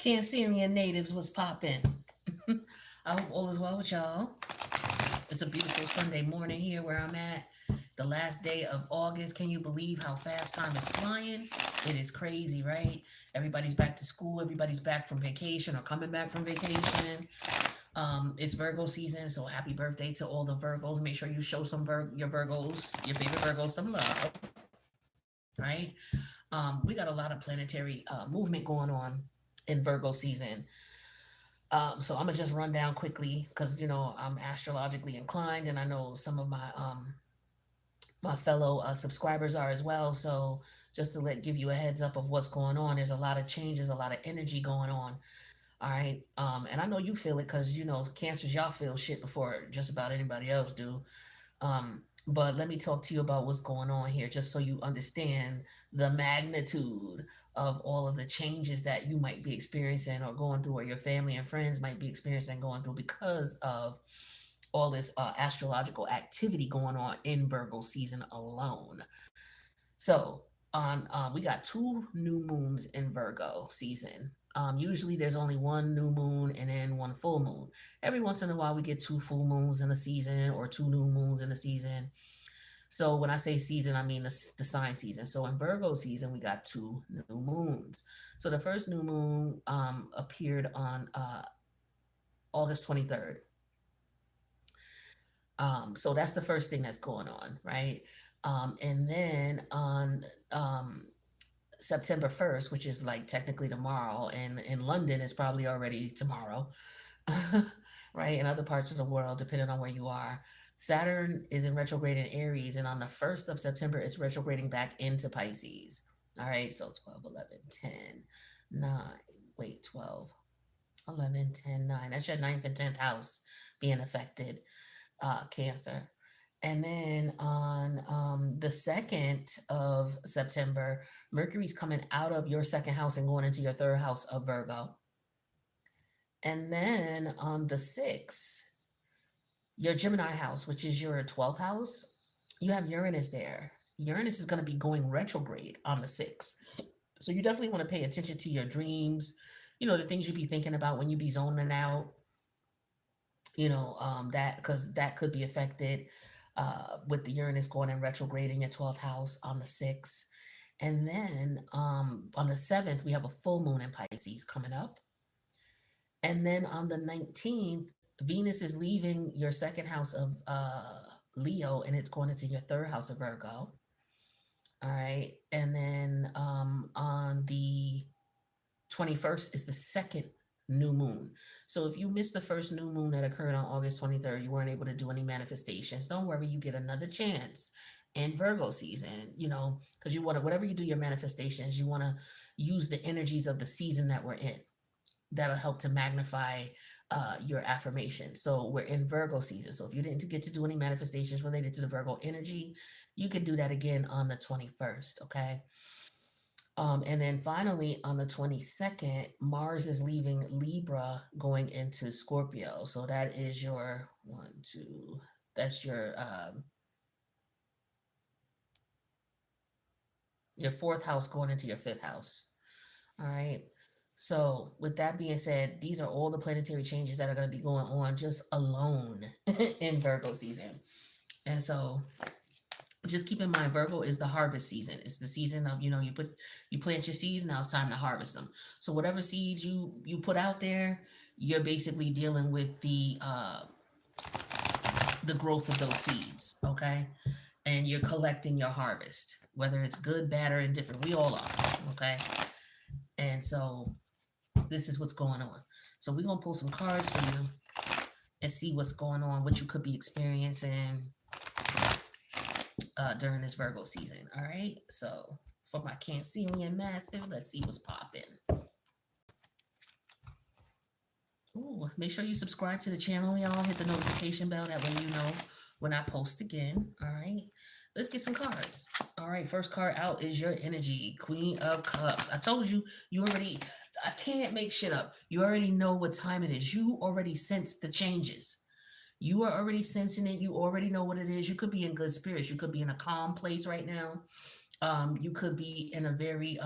Cancerian natives was popping. I hope all is well with y'all. It's a beautiful Sunday morning here where I'm at. The last day of August. Can you believe how fast time is flying? It is crazy, right? Everybody's back to school. Everybody's back from vacation or coming back from vacation. It's Virgo season, so happy birthday to all the Virgos. Make sure you show some your Virgos, your favorite Virgos, some love, right? We got a lot of planetary movement going on in Virgo season. So I'm gonna just run down quickly because I'm astrologically inclined, and I know some of my fellow subscribers are as well. So just to give you a heads up of what's going on, there's a lot of changes, a lot of energy going on. All right, and I know you feel it because cancers, y'all feel shit before just about anybody else do. But let me talk to you about what's going on here, just so you understand the magnitude of all of the changes that you might be experiencing or going through, or your family and friends might be experiencing going through because of all this astrological activity going on in Virgo season alone. So on we got two new moons in Virgo season. Usually there's only one new moon and then one full moon. Every once in a while we get two full moons in a season or two new moons in a season. So when I say season, I mean the sign season. So in Virgo season, we got two new moons. So the first new moon appeared on August 23rd. So that's the first thing that's going on, right? And then on September 1st, which is like technically tomorrow, and in London it's probably already tomorrow, right? In other parts of the world, depending on where you are, Saturn is in retrograde in Aries, and on the 1st of September, it's retrograding back into Pisces. All right, so 12, 11, 10, 9, wait, 12, 11, 10, 9. That's your ninth and 10th house being affected, Cancer. And then on the 2nd of September, Mercury's coming out of your second house and going into your third house of Virgo. And then on the 6th, your Gemini house, which is your 12th house, you have Uranus there. Uranus is going to be going retrograde on the 6th. So you definitely want to pay attention to your dreams, the things you be thinking about when you be zoning out, that because that could be affected with the Uranus going in retrograde in your 12th house on the 6th. And then on the 7th, we have a full moon in Pisces coming up. And then on the 19th, Venus is leaving your second house of Leo, and it's going into your third house of Virgo. All right. And then on the 21st is the second new moon. So if you missed the first new moon that occurred on August 23rd, you weren't able to do any manifestations, don't worry, you get another chance in Virgo season, because you want to, whatever you do your manifestations, you want to use the energies of the season that we're in. That'll help to magnify your affirmation. So we're in Virgo season. So if you didn't get to do any manifestations related to the Virgo energy, you can do that again on the 21st, okay? And then finally, on the 22nd, Mars is leaving Libra going into Scorpio. So that is your that's your fourth house going into your fifth house. All right. So with that being said, these are all the planetary changes that are going to be going on just alone in Virgo season. And so just keep in mind, Virgo is the harvest season. It's the season of, you plant your seeds, now it's time to harvest them. So whatever seeds you put out there, you're basically dealing with the growth of those seeds, okay? And you're collecting your harvest, whether it's good, bad, or indifferent. We all are, okay? And so this is what's going on. So we're going to pull some cards for you and see what's going on, what you could be experiencing during this Virgo season. All right. So for my Cancerian massive, let's see what's popping. Ooh, make sure you subscribe to the channel, y'all. Hit the notification bell. That way you know when I post again. All right. Let's get some cards. All right. First card out is your energy, Queen of Cups. I told you, I can't make shit up. You already know what time it is. You already sense the changes. You are already sensing it. You already know what it is. You could be in good spirits. You could be in a calm place right now. You could be in a very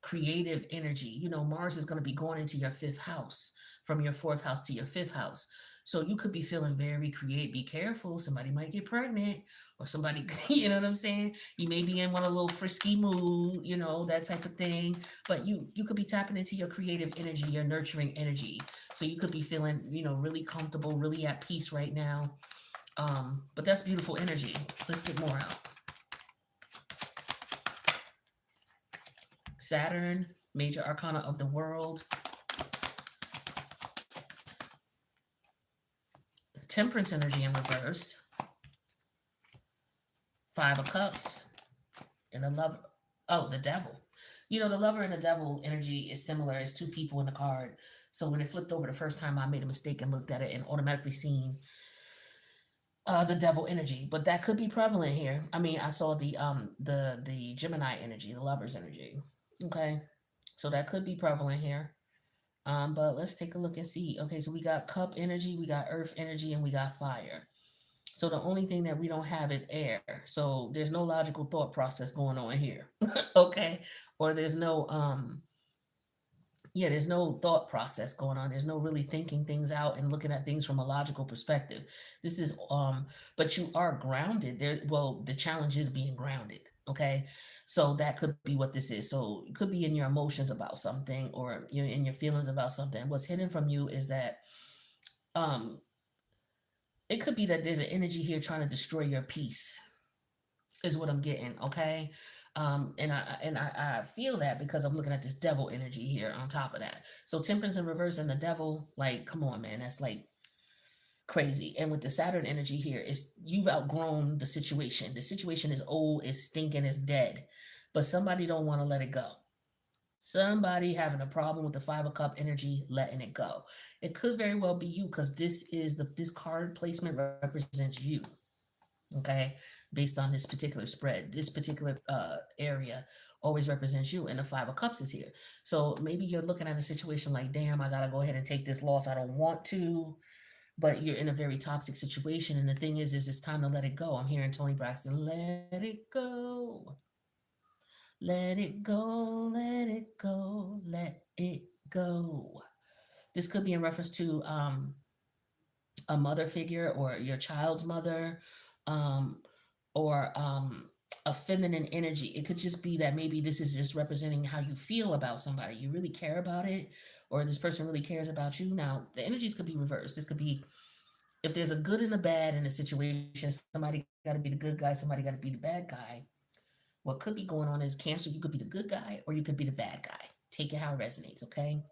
creative energy. You know, Mars is going to be going into your fifth house, from your fourth house to your fifth house. So you could be feeling very creative. Be careful, somebody might get pregnant, or somebody, you know what I'm saying? You may be in one a little frisky mood, you know, that type of thing. But you could be tapping into your creative energy, your nurturing energy. So you could be feeling, you know, really comfortable, really at peace right now. But that's beautiful energy. Let's get more out. Saturn, major arcana of the world. Temperance energy in reverse. Five of cups. And the lover. Oh, the devil. You know, the lover and the devil energy is similar as two people in the card. So when it flipped over the first time, I made a mistake and looked at it and automatically seen the devil energy. But that could be prevalent here. I mean, I saw the Gemini energy, the lover's energy. Okay. So that could be prevalent here. But let's take a look and see. Okay, so we got cup energy, we got earth energy, and we got fire. So the only thing that we don't have is air. So there's no logical thought process going on here. Okay? Or there's no yeah, there's no thought process going on. There's no really thinking things out and looking at things from a logical perspective. This is but you are grounded. There well, the challenge is being grounded. Okay. So that could be what this is. So it could be in your emotions about something or you're in your feelings about something. What's hidden from you is that um it could be that there's an energy here trying to destroy your peace is what I'm getting, okay? And I feel that because I'm looking at this devil energy here on top of that. So temperance in reverse and the devil, like, come on, man, that's like crazy. And with the Saturn energy here, it's you've outgrown the situation. The situation is old, it's stinking, it's dead. But somebody don't want to let it go. Somebody having a problem with the five of cup energy, letting it go. It could very well be you because this card placement represents you. Okay, based on this particular spread, this particular area always represents you, and the five of cups is here. So maybe you're looking at a situation like, damn, I gotta go ahead and take this loss. I don't want to, but you're in a very toxic situation, and the thing is it's time to let it go. I'm hearing Tony Braxton, let it go, let it go, let it go, let it go. This could be in reference to a mother figure or your child's mother, um, or a feminine energy. It could just be that maybe this is just representing how you feel about somebody. You really care about it, or this person really cares about you. Now, the energies could be reversed. This could be if there's a good and a bad in a situation, somebody got to be the good guy, somebody got to be the bad guy. What could be going on is Cancer, you could be the good guy or you could be the bad guy. Take it how it resonates, okay?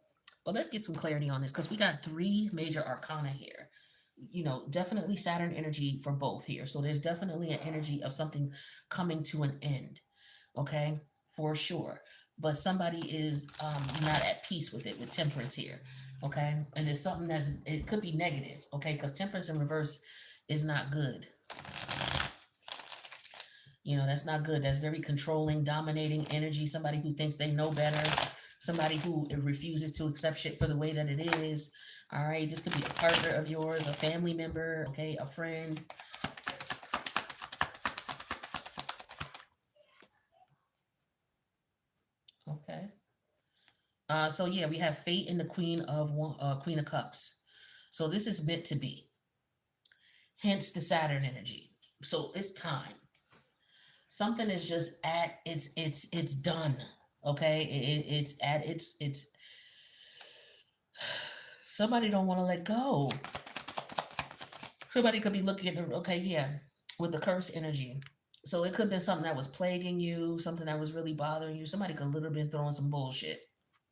But let's get some clarity on this because we got three major arcana here. You know, definitely Saturn energy for both here. So there's definitely an energy of something coming to an end, okay? For sure. But somebody is not at peace with it, with temperance here, okay? And it's something it could be negative, okay? Because temperance in reverse is not good. You know, that's not good. That's very controlling, dominating energy. Somebody who thinks they know better. Somebody who refuses to accept shit for the way that it is. All right. This could be a partner of yours, a family member, okay, a friend. Okay. So yeah, we have fate and the Queen of Cups. So this is meant to be. Hence the Saturn energy. So it's time. Something is just at it's done. Okay, it's at it's somebody don't want to let go. Somebody could be looking at okay, yeah, with the curse energy. So it could have been something that was plaguing you, something that was really bothering you. Somebody could literally been throwing some bullshit.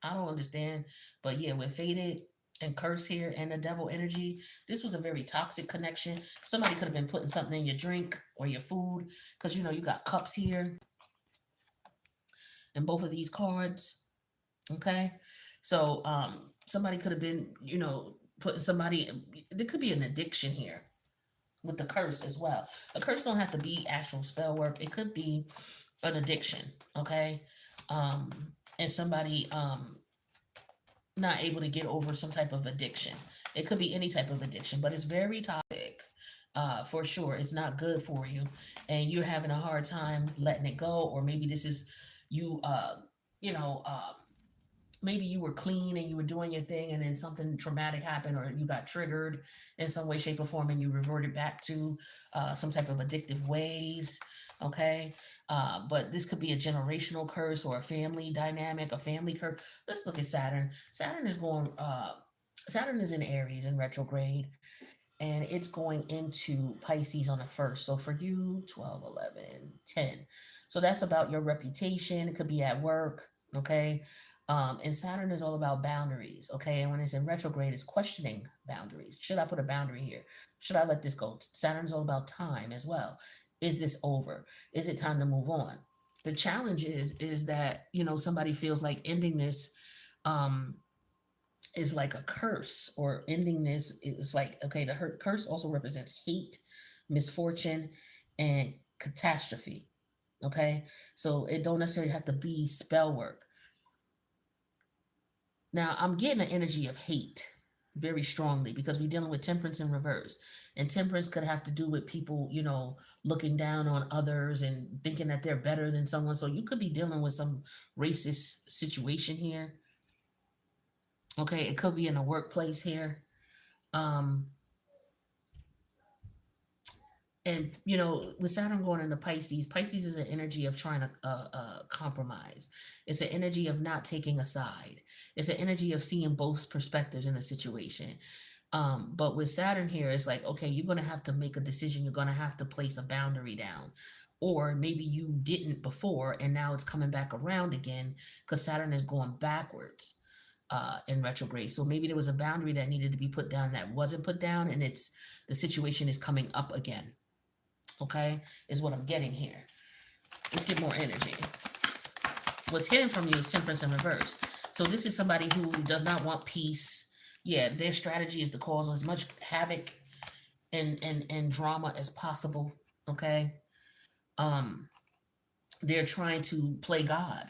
I don't understand, but yeah, with faded and curse here and the devil energy, this was a very toxic connection. Somebody could have been putting something in your drink or your food because you know you got cups here in both of these cards. Okay. So somebody could have been, you know, putting somebody there could be an addiction here with the curse as well. A curse don't have to be actual spell work. It could be an addiction, okay? Um and somebody not able to get over some type of addiction. It could be any type of addiction, but it's very toxic. For sure. It's not good for you, and you're having a hard time letting it go, or maybe this is you. You know, maybe you were clean and you were doing your thing, and then something traumatic happened, or you got triggered in some way, shape, or form, and you reverted back to some type of addictive ways. Okay. But this could be a generational curse or a family dynamic, a family curse. Let's look at Saturn. Saturn is in Aries in retrograde, and it's going into Pisces on the first. So for you, 12, 11, 10. So that's about your reputation. It could be at work, okay? And Saturn is all about boundaries, okay? And when it's in retrograde, it's questioning boundaries. Should I put a boundary here? Should I let this go? Saturn's all about time as well. Is this over? Is it time to move on? The challenge is that, somebody feels like ending this um is like a curse, or ending this is like, okay, the curse also represents hate, misfortune, and catastrophe. Okay, so it don't necessarily have to be spell work. Now I'm getting an energy of hate very strongly, because we're dealing with temperance in reverse, and temperance could have to do with people, looking down on others and thinking that they're better than someone. So you could be dealing with some racist situation here. Okay, it could be in a workplace here. um and with Saturn going into Pisces, Pisces is an energy of trying to compromise. It's an energy of not taking a side. It's an energy of seeing both perspectives in a situation. But with Saturn here, it's like, okay, you're going to have to make a decision. You're going to have to place a boundary down, or maybe you didn't before and now it's coming back around again, because Saturn is going backwards in retrograde. So maybe there was a boundary that needed to be put down that wasn't put down, and the situation is coming up again. Okay, is what I'm getting here. Let's get more energy. What's hidden from you is temperance in reverse. So this is somebody who does not want peace. Yeah, their strategy is to cause as much havoc and drama as possible. Okay. Um, they're trying to play God,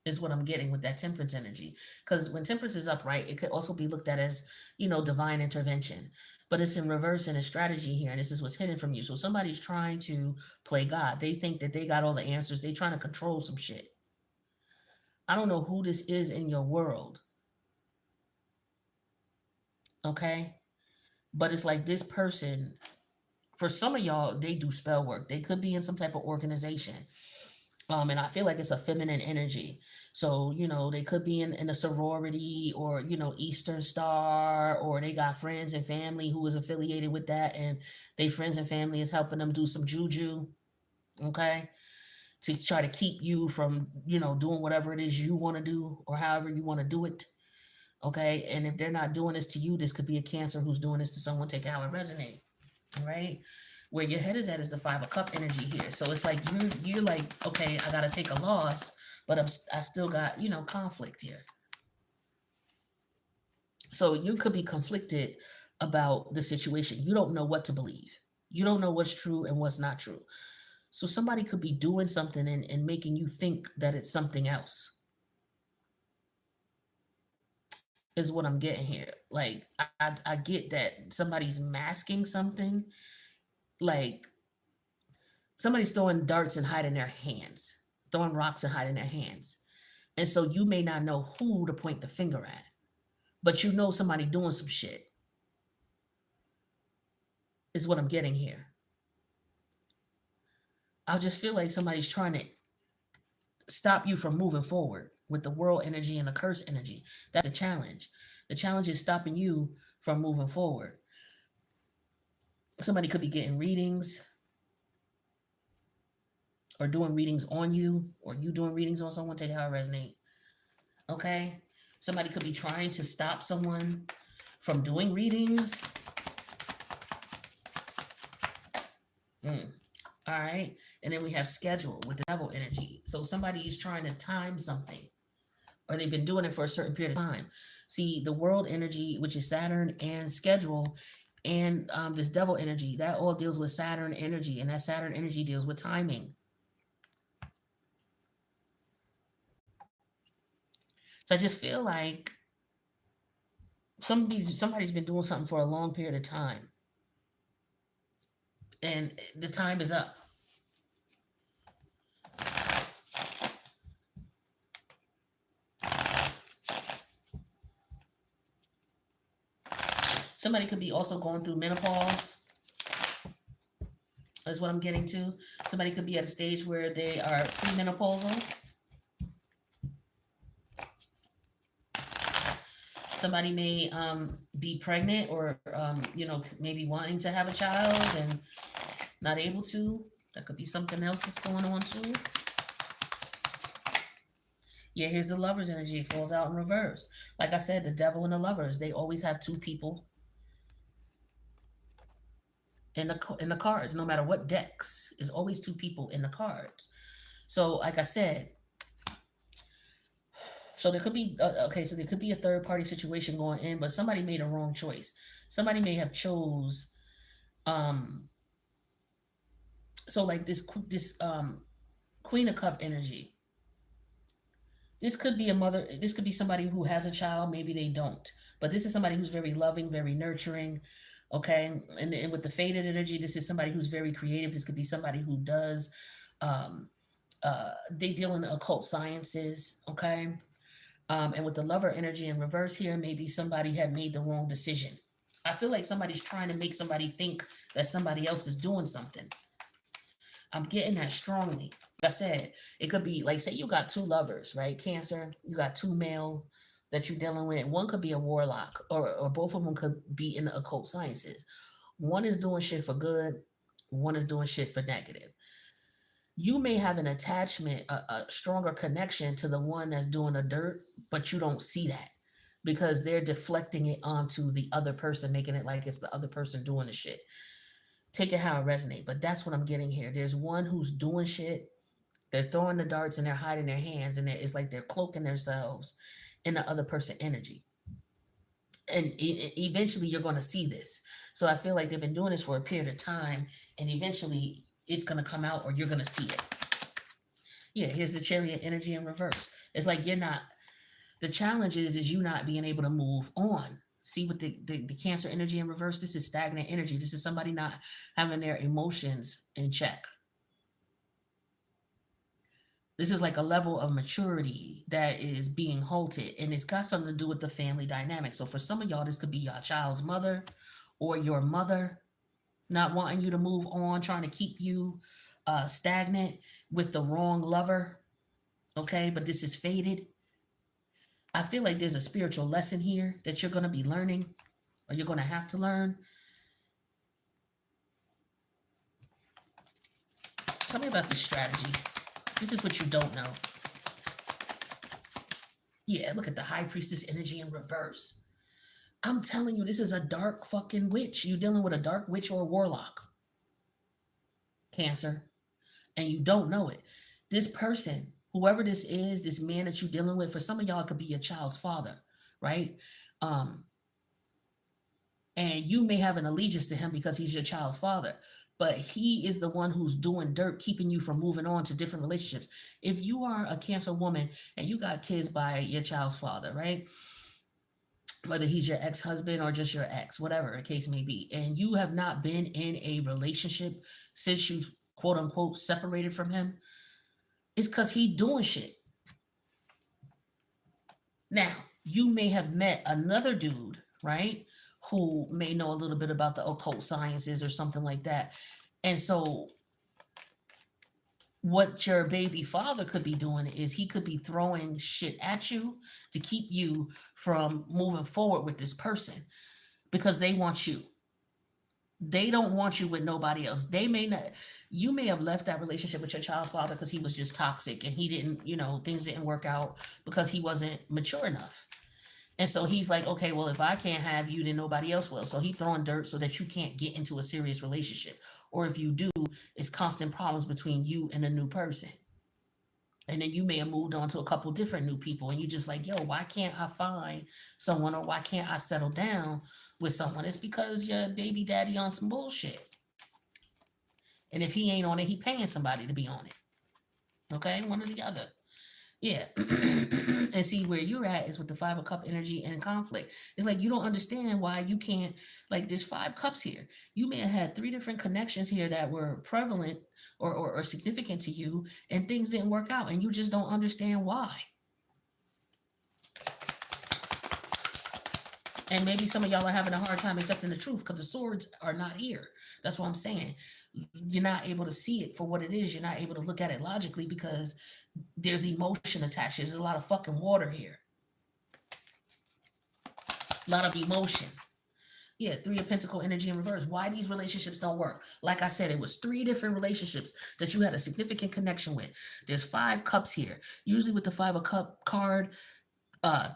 is what I'm getting with that temperance energy. Because when temperance is upright, it could also be looked at as, divine intervention. But it's in reverse in a strategy here, and this is what's hidden from you. So somebody's trying to play God. They think that they got all the answers. They trying to control some shit. I don't know who this is in your world, okay? But it's like this person, for some of y'all, they do spell work. They could be in some type of organization. And I feel like it's a feminine energy. So, they could be in a sorority, or, Eastern Star, or they got friends and family who is affiliated with that, and they friends and family is helping them do some juju, okay? To try to keep you from, doing whatever it is you want to do, or however you want to do it. Okay. And if they're not doing this to you, this could be a Cancer who's doing this to someone. Take it how it resonates. All right. Where your head is at is the 5 of Cup energy here. So it's like you're like, okay, I gotta take a loss, but I still got, conflict here. So you could be conflicted about the situation. You don't know what to believe. You don't know what's true and what's not true. So somebody could be doing something and making you think that it's something else, is what I'm getting here. Like I get that somebody's masking something, like somebody's throwing darts and hiding their hands, throwing rocks and hiding their hands. And so you may not know who to point the finger at, but you know somebody doing some shit, is what I'm getting here. I just feel like somebody's trying to stop you from moving forward with the world energy and the curse energy. That's the challenge. The challenge is stopping you from moving forward. Somebody could be getting readings, or doing readings on you, or you doing readings on someone. Take it how it resonate. Okay? Somebody could be trying to stop someone from doing readings. Mm. All right. And then we have schedule with the devil energy. So somebody is trying to time something, or they've been doing it for a certain period of time. See, the world energy, which is Saturn, and schedule, and this devil energy, that all deals with Saturn energy, and that Saturn energy deals with timing. So I just feel like somebody's been doing something for a long period of time, and the time is up. Somebody could be also going through menopause, is what I'm getting to. Somebody could be at a stage where they are premenopausal. Somebody may be pregnant or maybe wanting to have a child and not able to. That could be something else that's going on too. Yeah, here's the lover's energy. It falls out in reverse. Like I said, the devil and the lovers, they always have two people in the cards. No matter what decks, is always two people in the cards. So, like I said, so there could be okay. So there could be a third party situation going in, but somebody made a wrong choice. Somebody may have chose um. So like this Queen of Cup energy. This could be a mother. This could be somebody who has a child. Maybe they don't. But this is somebody who's very loving, very nurturing. Okay, and with the faded energy, this is somebody who's very creative. This could be somebody who does. Um, they deal in occult sciences. Okay, and with the lover energy in reverse here, maybe somebody had made the wrong decision. I feel like somebody's trying to make somebody think that somebody else is doing something. I'm getting that strongly. Like I said, it could be like, say you got two lovers, right? Cancer, you got two male that you're dealing with. One could be a warlock, or both of them could be in the occult sciences. One is doing shit for good, one is doing shit for negative. You may have an attachment, a stronger connection to the one that's doing the dirt, but you don't see that because they're deflecting it onto the other person, making it like it's the other person doing the shit. Take it how it resonates, but that's what I'm getting here. There's one who's doing shit, they're throwing the darts and they're hiding their hands, and it's like they're cloaking themselves in the other person energy. And eventually you're going to see this. So I feel like they've been doing this for a period of time, and eventually it's going to come out or you're going to see it. Yeah, here's the Chariot energy in reverse. It's like you're not, the challenge is you not being able to move on. See, with the Cancer energy in reverse, this is stagnant energy. This is somebody not having their emotions in check. This is like a level of maturity that is being halted, and it's got something to do with the family dynamic. So for some of y'all, this could be your child's mother or your mother not wanting you to move on, trying to keep you stagnant with the wrong lover. Okay, but this is faded. I feel like there's a spiritual lesson here that you're going to be learning, or you're going to have to learn. Tell me about this strategy. This is what you don't know. Yeah, look at the High Priestess energy in reverse. I'm telling you, this is a dark fucking witch. You're dealing with a dark witch or a warlock. Cancer. And you don't know it. This person, whoever this is, this man that you're dealing with, for some of y'all, it could be your child's father, right? Um, and you may have an allegiance to him because he's your child's father, but he is the one who's doing dirt, keeping you from moving on to different relationships. If you are a Cancer woman and you got kids by your child's father, right? Whether he's your ex-husband or just your ex, whatever the case may be, and you have not been in a relationship since you quote unquote separated from him, it's because he doing shit. Now, you may have met another dude, right? Who may know a little bit about the occult sciences or something like that. And so what your baby father could be doing is he could be throwing shit at you to keep you from moving forward with this person because they want you. They don't want you with nobody else. They may not, you may have left that relationship with your child's father because he was just toxic and he didn't, things didn't work out because he wasn't mature enough. And so he's like, okay, well, if I can't have you, then nobody else will. So he throwing dirt so that you can't get into a serious relationship. Or if you do, it's constant problems between you and a new person. And then you may have moved on to a couple different new people and you just like, yo, why can't I find someone, or why can't I settle down with someone? It's because your baby daddy on some bullshit. And if he ain't on it, he paying somebody to be on it. Okay, one or the other. Yeah. And And see where you're at is with the five of cup energy and conflict. It's like you don't understand why you can't, like there's five cups here. You may have had three different connections here that were prevalent or significant to you, and things didn't work out, and you just don't understand why. And maybe some of y'all are having a hard time accepting the truth because the swords are not here. That's what I'm saying. You're not able to see it for what it is. You're not able to look at it logically because there's emotion attached. There's a lot of fucking water here. A lot of emotion. Yeah, three of pentacle energy in reverse. Why these relationships don't work? Like I said, it was three different relationships that you had a significant connection with. There's five cups here. Usually with the five of cup card,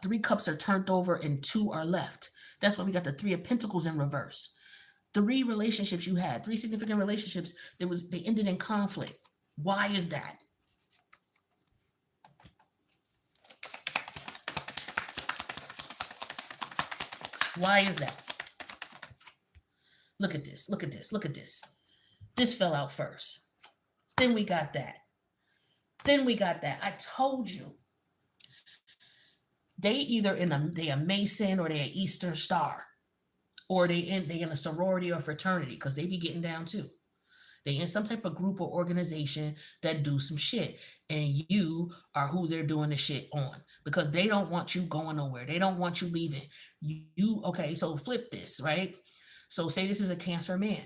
three cups are turned over and two are left. That's why we got the three of pentacles in reverse. Three relationships you had, three significant relationships, they ended in conflict. Why is that? Why is that? Look at this, look at this, look at this. This fell out first. Then we got that. Then we got that. I told you. They either they a Mason or they a Eastern Star. Or they in a sorority or fraternity, because they be getting down too. They in some type of group or organization that do some shit. And you are who they're doing the shit on. Because they don't want you going nowhere. They don't want you leaving. Okay, so flip this, right? So say this is a Cancer man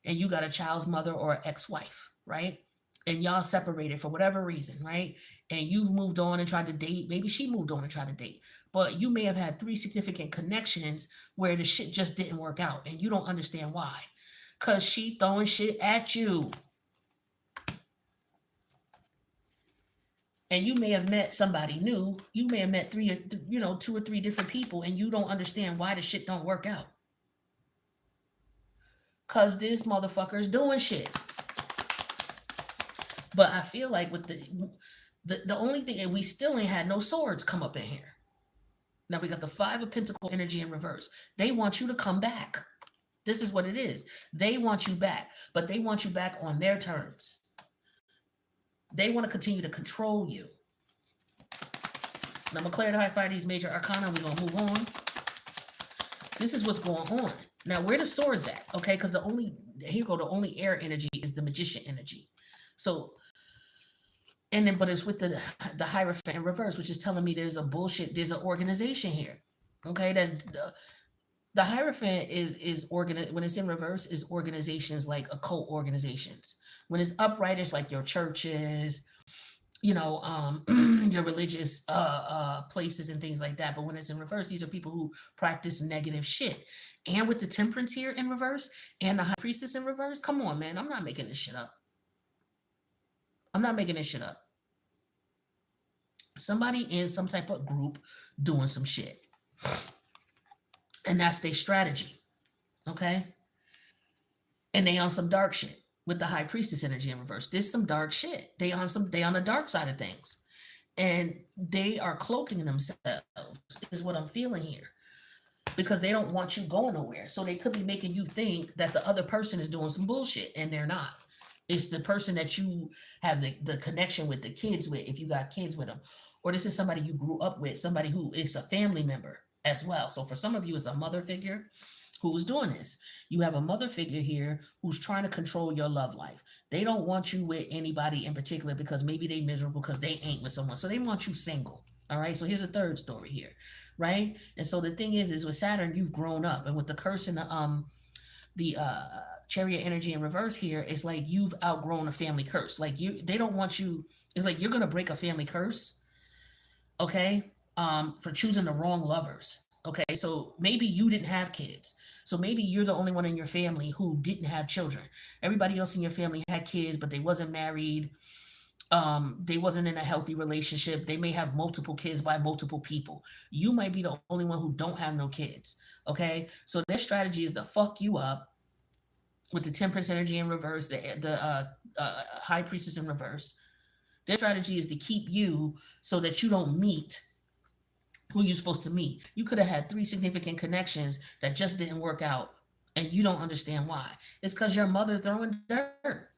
and you got a child's mother or ex-wife, right? And y'all separated for whatever reason, right? And you've moved on and tried to date. Maybe she moved on and tried to date. But you may have had three significant connections where the shit just didn't work out and you don't understand why. Because she throwing shit at you. And you may have met somebody new. You may have met two or three different people, and you don't understand why the shit don't work out. Because this motherfucker's doing shit. But I feel like with the only thing, and we still ain't had no swords come up in here. Now we got the five of pentacle energy in reverse. They want you to come back. This is what it is. They want you back, but they want you back on their terms. They want to continue to control you. Now I'm going to clear the high five these major arcana. We're going to move on. This is what's going on. Now, where the swords at? Okay, because the only air energy is the magician energy. So, but it's with the Hierophant in reverse, which is telling me there's an organization here. Okay, that the Hierophant is when it's in reverse, is organizations like occult organizations. When it's upright, it's like your churches, your religious places and things like that. But when it's in reverse, these are people who practice negative shit. And with the Temperance here in reverse and the High Priestess in reverse, come on, man, I'm not making this shit up. I'm not making this shit up. Somebody in some type of group doing some shit. And that's their strategy. Okay? And they on some dark shit with the High Priestess energy in reverse. This some dark shit. They on the dark side of things. And they are cloaking themselves, is what I'm feeling here. Because they don't want you going nowhere. So they could be making you think that the other person is doing some bullshit, and they're not. It's the person that you have the connection with, the kids with, if you got kids with them. Or this is somebody you grew up with, somebody who is a family member as well. So for some of you, it's a mother figure who's doing this. You have a mother figure here who's trying to control your love life. They don't want you with anybody in particular because maybe they miserable because they ain't with someone. So they want you single. All right. So here's a third story here. Right. And so the thing is with Saturn, you've grown up, and with the curse and the Chariot energy in reverse here, it's like you've outgrown a family curse. Like they don't want you. It's like you're gonna break a family curse, okay? For choosing the wrong lovers. Okay, so maybe you didn't have kids. So maybe you're the only one in your family who didn't have children. Everybody else in your family had kids, but they wasn't married. They wasn't in a healthy relationship. They may have multiple kids by multiple people. You might be the only one who don't have no kids. Okay, so their strategy is to fuck you up with the Temperance energy in reverse, the High Priestess in reverse. Their strategy is to keep you so that you don't meet who you're supposed to meet. You could have had three significant connections that just didn't work out, and you don't understand why. It's because your mother throwing dirt.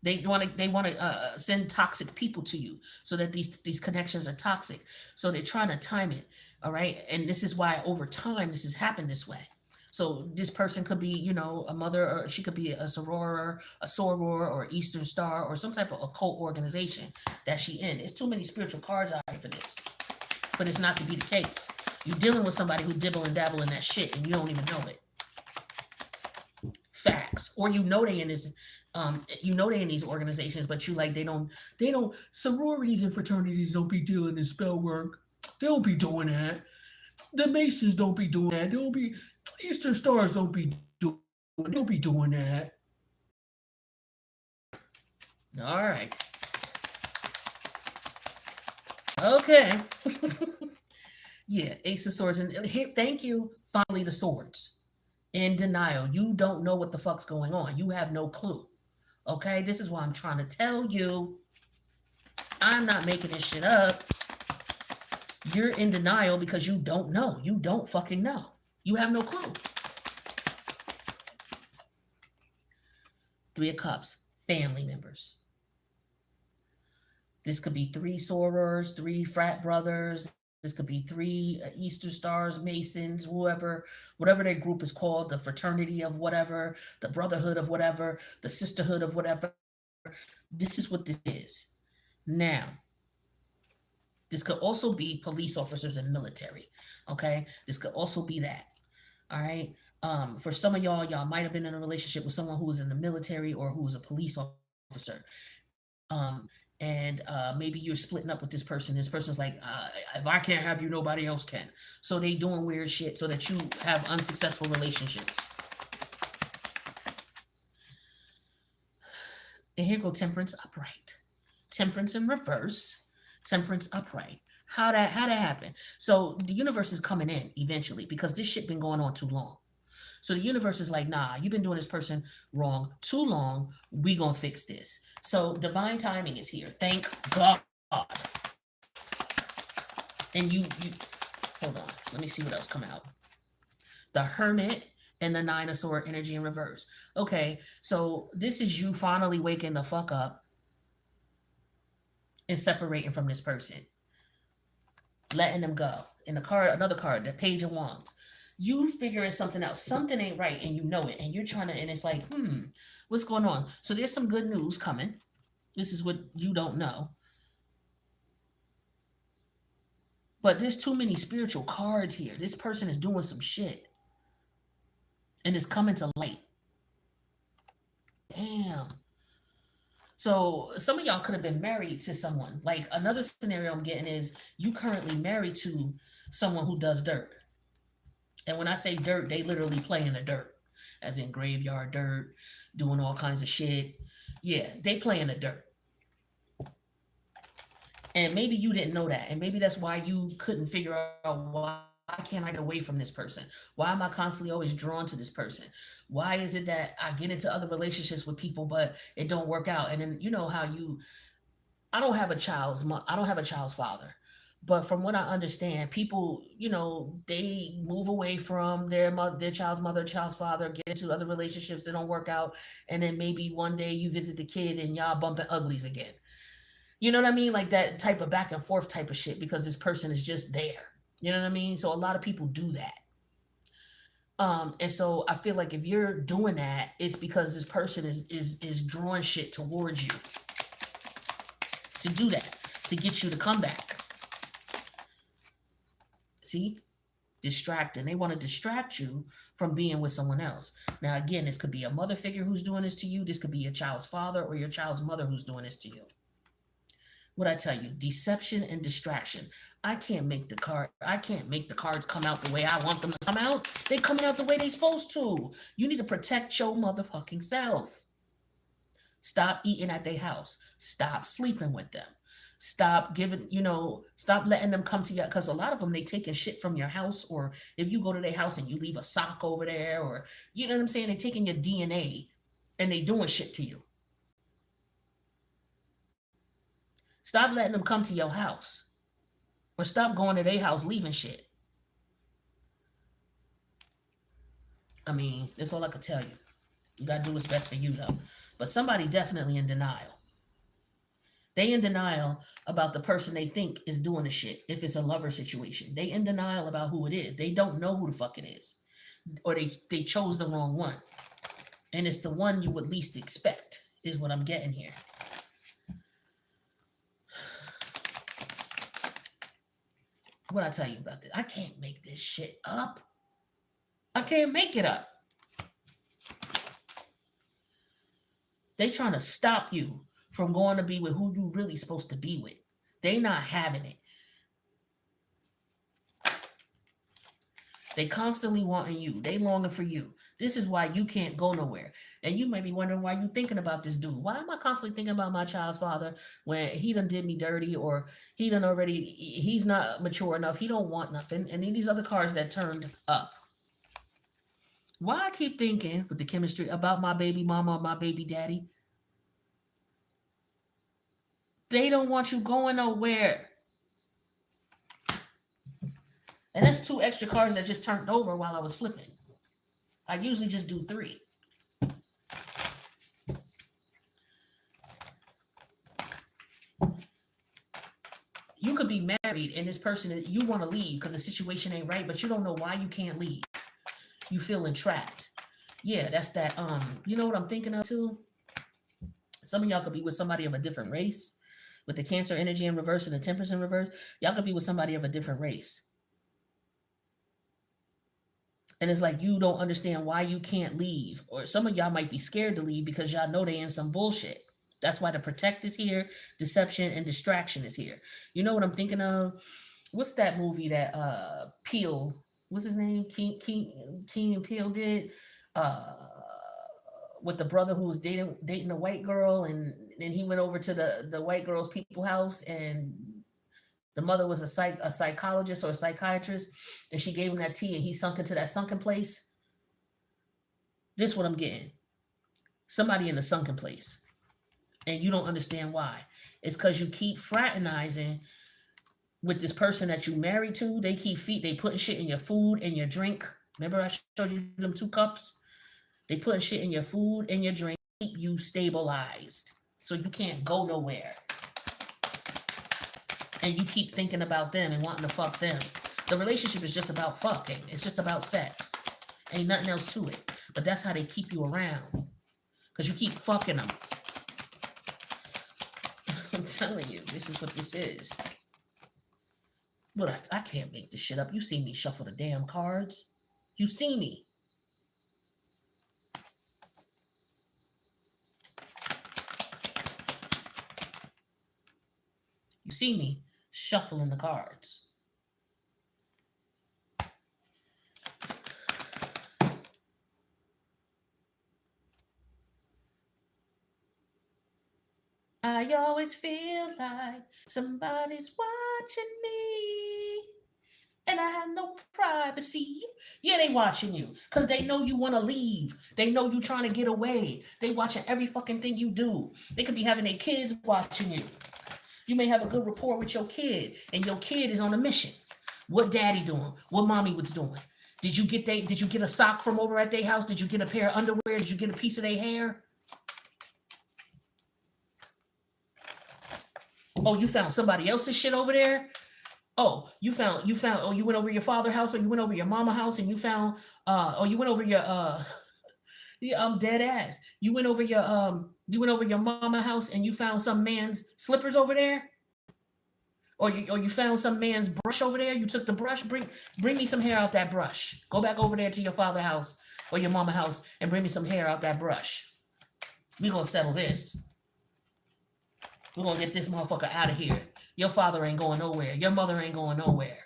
They want to send toxic people to you, so that these connections are toxic. So they're trying to time it. All right, and this is why over time this has happened this way. So this person could be, a mother, or she could be a soror, or Eastern Star, or some type of occult organization that she in. It's too many spiritual cards out here for this, but it's not to be the case. You dealing with somebody who dibble and dabble in that shit, and you don't even know it. Facts. Or they in this, they in these organizations, but you like they don't sororities and fraternities don't be dealing in spell work. They don't be doing that. The Masons don't be doing that. They don't be Eastern Stars don't be doing that. All right. Okay. Yeah, Ace of Swords, and here, thank you. Finally, the swords. In denial. You don't know what the fuck's going on. You have no clue. Okay, this is why I'm trying to tell you. I'm not making this shit up. You're in denial because you don't know. You don't fucking know. You have no clue. Three of Cups, family members. This could be three sorors, three frat brothers. This could be three Easter Stars, Masons, whatever their group is called, the fraternity of whatever, the brotherhood of whatever, the sisterhood of whatever. This is what this is. Now, this could also be police officers and military. Okay, this could also be that. All right. For some of y'all might have been in a relationship with someone who was in the military or who was a police officer. And maybe you're splitting up with this person. This person's like, if I can't have you, nobody else can. So they doing weird shit so that you have unsuccessful relationships. And here go Temperance upright, Temperance in reverse, Temperance upright. How that happen? So the universe is coming in eventually because this shit been going on too long. So the universe is like, nah, you've been doing this person wrong too long. We gonna fix this. So divine timing is here. Thank God. And you hold on. Let me see what else come out. The Hermit and the Nine of Sword energy in reverse. Okay, so this is you finally waking the fuck up and separating from this person, letting them go. In the card, another card, the Page of Wands. You figuring something out. Something ain't right, and you know it, and you're trying to, and it's like, what's going on? So there's some good news coming. This is what you don't know. But there's too many spiritual cards here. This person is doing some shit. And it's coming to light. Damn. So some of y'all could have been married to someone. Like another scenario I'm getting is you currently married to someone who does dirt. And when I say dirt, they literally play in the dirt, as in graveyard dirt, doing all kinds of shit. Yeah, they play in the dirt. And maybe you didn't know that. And maybe that's why you couldn't figure out why can't I get away from this person? Why am I constantly always drawn to this person? Why is it that I get into other relationships with people, but it don't work out? And then you know how I don't have a child's father. But from what I understand, people, they move away from their child's mother, child's father, get into other relationships that don't work out, and then maybe one day you visit the kid and y'all bumping uglies again. You know what I mean? Like that type of back and forth type of shit because this person is just there. You know what I mean? So a lot of people do that. And so I feel like if you're doing that, it's because this person is drawing shit towards you to do that, to get you to come back. See? Distracting. They want to distract you from being with someone else. Now, again, this could be a mother figure who's doing this to you. This could be your child's father or your child's mother who's doing this to you. What I tell you, deception and distraction. I can't make the cards come out the way I want them to come out. They coming out the way they supposed to. You need to protect your motherfucking self. Stop eating at their house. Stop sleeping with them. Stop stop letting them come to you. Because a lot of them, they taking shit from your house. Or if you go to their house and you leave a sock over there, or you know what I'm saying? They taking your DNA and they doing shit to you. Stop letting them come to your house. Or stop going to their house leaving shit. I mean, that's all I could tell you. You gotta do what's best for you though. But somebody definitely in denial. They in denial about the person they think is doing the shit. If it's a lover situation, they in denial about who it is. They don't know who the fuck it is, or they chose the wrong one, and it's the one you would least expect. Is what I'm getting here. What I tell you about this? I can't make this shit up. I can't make it up. They trying to stop you from going to be with who you really supposed to be with. They not having it. They constantly wanting you. They longing for you. This is why you can't go nowhere. And you might be wondering why you thinking about this dude. Why am I constantly thinking about my child's father when he done did me dirty, or he's not mature enough. He don't want nothing. And then these other cards that turned up. Why I keep thinking with the chemistry about my baby mama or my baby daddy? They don't want you going nowhere. And that's 2 extra cards that just turned over while I was flipping. I usually just do 3. You could be married and this person, you want to leave because the situation ain't right, but you don't know why you can't leave. You feeling trapped. Yeah, that's that. You know what I'm thinking of too? Some of y'all could be with somebody of a different race. With the Cancer energy in reverse and the Temperance in reverse, y'all could be with somebody of a different race. And it's like you don't understand why you can't leave. Or some of y'all might be scared to leave because y'all know they in some bullshit. That's why the protect is here, deception and distraction is here. You know what I'm thinking of? What's that movie that Peele, what's his name? Keen and Peele did? With the brother who was dating a white girl, and then he went over to the white girl's people house, and the mother was a psychologist or a psychiatrist, and she gave him that tea, and he sunk into that sunken place. This is what I'm getting. Somebody in the sunken place, and you don't understand why. It's because you keep fraternizing with this person that you married to. They putting shit in your food and your drink. Remember I showed you them 2 cups? They putting shit in your food and your drink to keep you stabilized so you can't go nowhere. And you keep thinking about them and wanting to fuck them. The relationship is just about fucking. It's just about sex. Ain't nothing else to it. But that's how they keep you around. Because you keep fucking them. I'm telling you, this is what this is. But I can't make this shit up. You see me shuffle the damn cards. You see me. You see me shuffling the cards. I always feel like somebody's watching me, and I have no privacy. Yeah, they watching you because they know you want to leave. They know you trying to get away. They watching every fucking thing you do. They could be having their kids watching you. You may have a good rapport with your kid, and your kid is on a mission. What daddy doing? What mommy was doing? Did you get a sock from over at their house? Did you get a pair of underwear? Did you get a piece of their hair? Oh, you found somebody else's shit over there? Oh, you went over your father's house, or you went over your mama's house, and you found or you went over your yeah, I'm dead ass. You went over your mama house and you found some man's slippers over there? Or you found some man's brush over there? You took the brush, bring me some hair out that brush. Go back over there to your father's house or your mama house and bring me some hair out that brush. We gonna settle this. We're gonna get this motherfucker out of here. Your father ain't going nowhere. Your mother ain't going nowhere.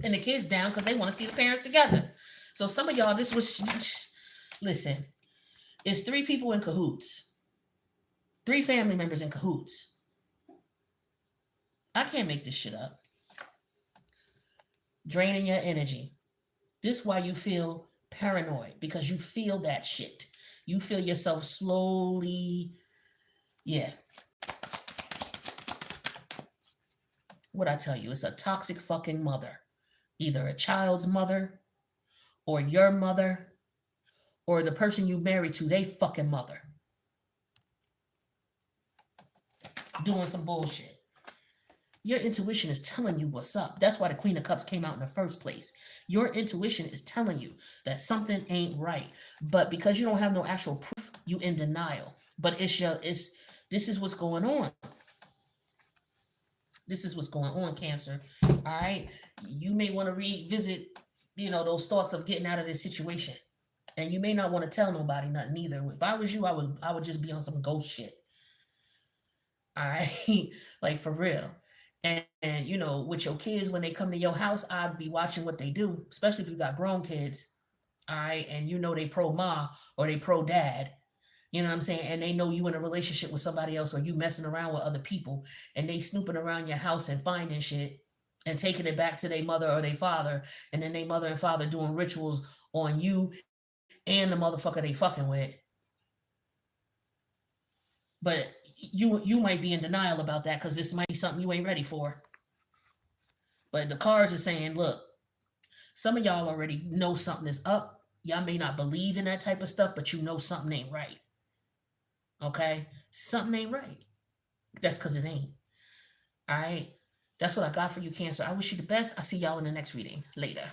And the kids down because they want to see the parents together. So some of y'all, this was listen, it's 3 people in cahoots. 3 family members in cahoots. I can't make this shit up. Draining your energy. This is why you feel paranoid, because you feel that shit. You feel yourself slowly. Yeah. What I tell you, it's a toxic fucking mother. Either a child's mother or your mother or the person you married to, they fucking mother. doing some bullshit. Your intuition is telling you what's up. That's why the Queen of Cups came out in the first place. Your intuition is telling you that something ain't right. But because you don't have no actual proof, you in denial. But it's this is what's going on. This is what's going on, Cancer. All right. You may want to revisit, those thoughts of getting out of this situation. And you may not want to tell nobody nothing either. If I was you, I would just be on some ghost shit. All right. Like for real. And with your kids when they come to your house, I'd be watching what they do, especially if you got grown kids. All right, and they pro ma or they pro dad. You know what I'm saying? And they know you in a relationship with somebody else or you messing around with other people and they snooping around your house and finding shit and taking it back to their mother or their father, and then their mother and father doing rituals on you and the motherfucker they fucking with. But you might be in denial about that because this might be something you ain't ready for. But the cards are saying, look, some of y'all already know something is up. Y'all may not believe in that type of stuff, but you know something ain't right. Okay? Something ain't right. That's because it ain't. All right? That's what I got for you, Cancer. I wish you the best. I'll see y'all in the next reading. Later.